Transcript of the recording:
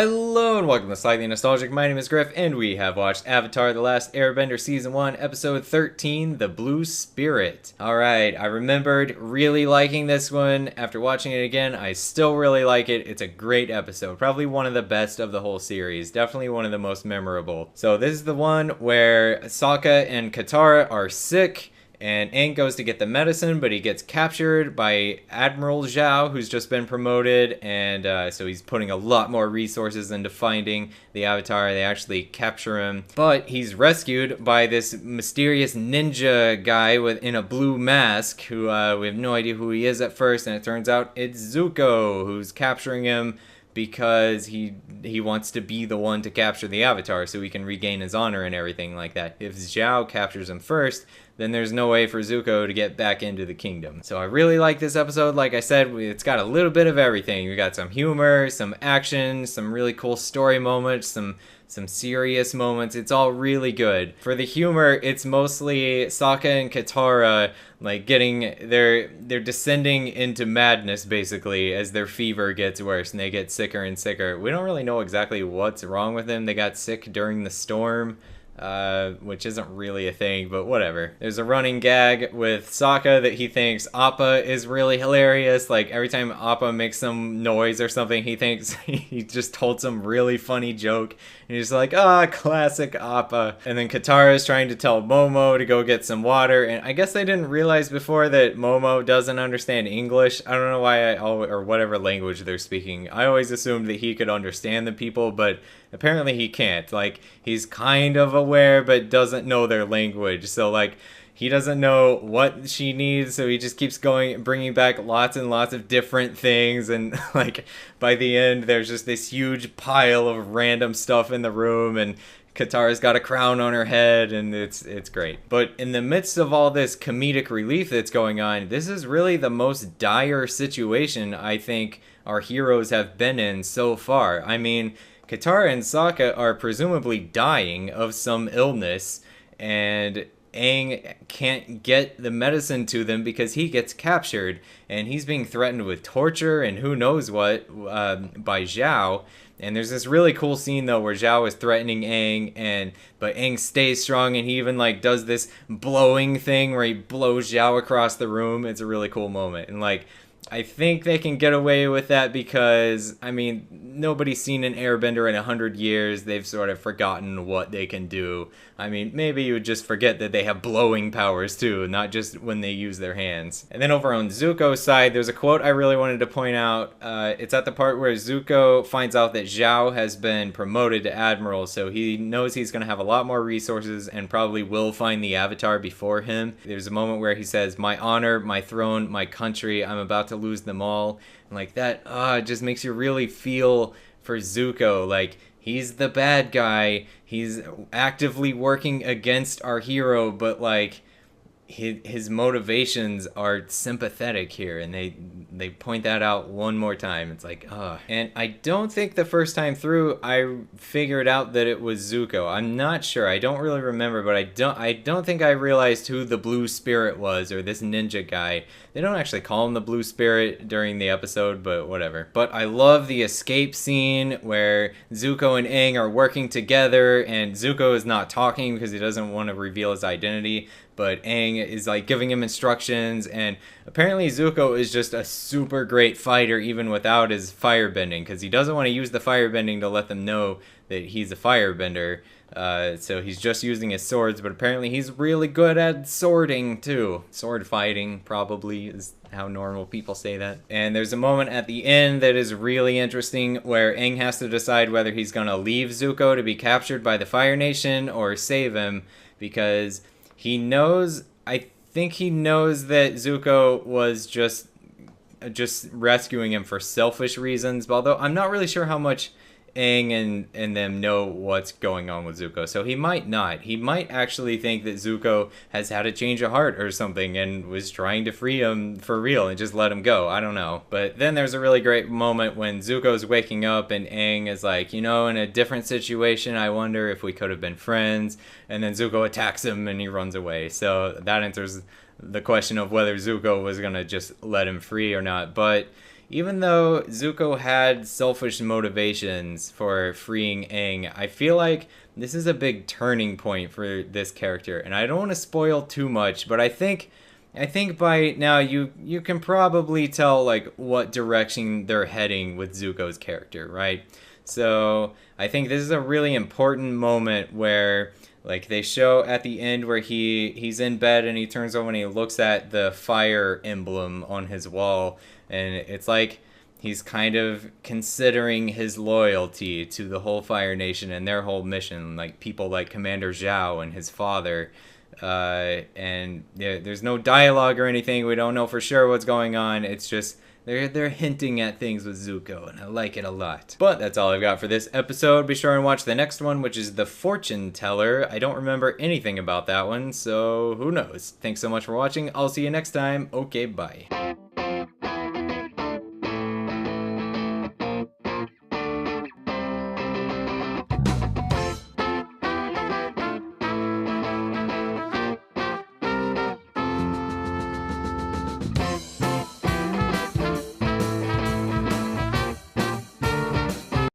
Hello and welcome to Slightly Nostalgic. My name is Griff, and we have watched Avatar: The Last Airbender Season 1, Episode 13, The Blue Spirit. Alright, I remembered really liking this one. After watching it again, I still really like it. It's a great episode. Probably one of the best of the whole series. Definitely one of the most memorable. So this is the one where Sokka and Katara are sick. And Aang goes to get the medicine, but he gets captured by Admiral Zhao, who's just been promoted, and so he's putting a lot more resources into finding the Avatar. They actually capture him, but he's rescued by this mysterious ninja guy in a blue mask, who we have no idea who he is at first, and it turns out it's Zuko, who's capturing him because he wants to be the one to capture the Avatar so he can regain his honor and everything like that. If Zhao captures him first, then there's no way for Zuko to get back into the kingdom. So I really like this episode. Like I said, it's got a little bit of everything. We got some humor, some action, some really cool story moments, some serious moments. It's all really good. For the humor, it's mostly Sokka and Katara like they're descending into madness basically as their fever gets worse and they get sicker and sicker. We don't really know exactly what's wrong with them. They got sick during the storm. Which isn't really a thing, but whatever. There's a running gag with Sokka that he thinks Appa is really hilarious. Like, every time Appa makes some noise or something, he thinks he just told some really funny joke. And he's like, classic Appa. And then Katara is trying to tell Momo to go get some water. And I guess I didn't realize before that Momo doesn't understand English. I don't know why or whatever language they're speaking. I always assumed that he could understand the people, but apparently he can't. Like, he's kind of aware, but doesn't know their language. So, like, he doesn't know what she needs, so he just keeps bringing back lots and lots of different things. And, like, by the end, there's just this huge pile of random stuff in the room, and Katara's got a crown on her head, and it's great. But in the midst of all this comedic relief that's going on, this is really the most dire situation I think our heroes have been in so far. I mean, Katara and Sokka are presumably dying of some illness, and Aang can't get the medicine to them because he gets captured, and he's being threatened with torture and who knows what by Zhao. And there's this really cool scene though where Zhao is threatening Aang, but Aang stays strong, and he even like does this blowing thing where he blows Zhao across the room. It's a really cool moment, and like, I think they can get away with that because, I mean, nobody's seen an airbender in 100 years. They've sort of forgotten what they can do. I mean, maybe you would just forget that they have blowing powers too, not just when they use their hands. And then over on Zuko's side, there's a quote I really wanted to point out. It's at the part where Zuko finds out that Zhao has been promoted to Admiral, so he knows he's going to have a lot more resources and probably will find the Avatar before him. There's a moment where he says, "My honor, my throne, my country, I'm about to lose them all." And like that just makes you really feel for Zuko. Like, he's the bad guy, he's actively working against our hero, but like his motivations are sympathetic here, and they point that out one more time. It's like, and I don't think the first time through I figured out that it was Zuko. I'm not sure. I don't really remember, but I don't think I realized who the Blue Spirit was, or this ninja guy. They don't actually call him the Blue Spirit during the episode, but whatever. But I love the escape scene where Zuko and Aang are working together, and Zuko is not talking because he doesn't want to reveal his identity, but Aang is like giving him instructions, and apparently Zuko is just a super great fighter even without his firebending, because he doesn't want to use the firebending to let them know that he's a firebender. So he's just using his swords, but apparently he's really good at swording too. Sword fighting probably is how normal people say that. And there's a moment at the end that is really interesting where Aang has to decide whether he's gonna leave Zuko to be captured by the Fire Nation or save him, because he knows, I think he knows that Zuko was just rescuing him for selfish reasons, although I'm not really sure how much Aang and them know what's going on with Zuko. So he might not. He might actually think that Zuko has had a change of heart or something and was trying to free him for real and just let him go. I don't know. But then there's a really great moment when Zuko's waking up and Aang is like, in a different situation, I wonder if we could have been friends. And then Zuko attacks him and he runs away. So that answers the question of whether Zuko was going to just let him free or not. But even though Zuko had selfish motivations for freeing Aang, I feel like this is a big turning point for this character. And I don't want to spoil too much, but I think by now you can probably tell like what direction they're heading with Zuko's character, right? So I think this is a really important moment where like they show at the end where he's in bed and he turns over and he looks at the fire emblem on his wall, and it's like he's kind of considering his loyalty to the whole Fire Nation and their whole mission, like people like Commander Zhao and his father. And there's no dialogue or anything. We don't know for sure what's going on. It's just they're hinting at things with Zuko, and I like it a lot. But that's all I've got for this episode. Be sure and watch the next one, which is The Fortune Teller. I don't remember anything about that one, so who knows? Thanks so much for watching. I'll see you next time. Okay, bye.